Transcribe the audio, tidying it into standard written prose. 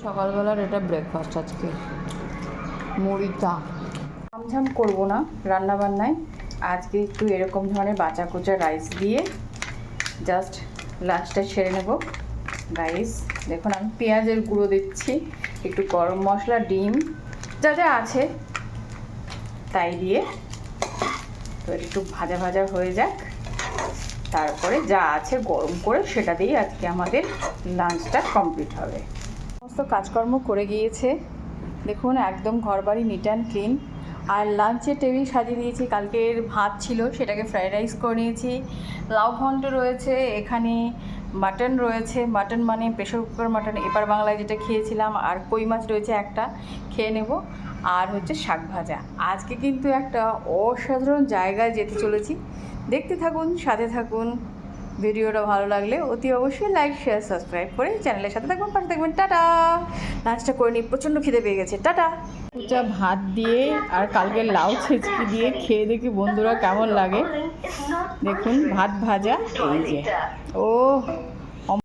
সকালবেলার এটা ব্রেকফাস্ট আজকে মুড়িটা। ঝামঝাম করবো না রান্না বান্নায়, আজকে একটু এরকম ধরনের বাঁচা কোচা রাইস দিয়ে জাস্ট লাঞ্চটা সেরে নেব। রাইস দেখুন আমি পেঁয়াজের গুঁড়ো দিচ্ছি, একটু গরম মশলা, ডিম যা যা আছে তাই দিয়ে তো একটু ভাজা ভাজা হয়ে যাক, তারপরে যা আছে গরম করে সেটা দিয়ে আজকে আমাদের লাঞ্চটা কমপ্লিট হবে। সমস্ত কাজকর্ম করে গিয়েছে, দেখুন একদম ঘরবাড়ি নিট অ্যান্ড ক্লিন। আর লাঞ্চের টেবিল সাজিয়ে দিয়েছি, কালকের ভাত ছিল সেটাকে ফ্রাইড রাইস করে নিয়েছি, লাউ ঘন্ট রয়েছে, এখানে মাটন রয়েছে, মাটন মানে প্রেশার কুকার মাটন এপার বাংলায় যেটা খেয়েছিলাম, আর কই মাছ রয়েছে একটা, খেয়ে নেব। আর হচ্ছে শাক ভাজা। আজকে কিন্তু একটা অসাধারণ জায়গায় যেতে চলেছি, দেখতে থাকুন, সাথে থাকুন। ভিডিওটা ভালো লাগলে অতি অবশ্যই লাইক শেয়ার সাবস্ক্রাইব করে চ্যানেলের সাথে থাকবেন, পাশে থাকবেন। টাটা। লাঞ্চটা করে নিই, প্রচণ্ড খিদে পেয়ে গেছে। টাটা। কুচা ভাত দিয়ে আর কালকের লাউ ছেঁচকি দিয়ে খেয়ে দেখি বন্ধুরা কেমন লাগে। দেখুন ভাত ভাজা, এই যে ও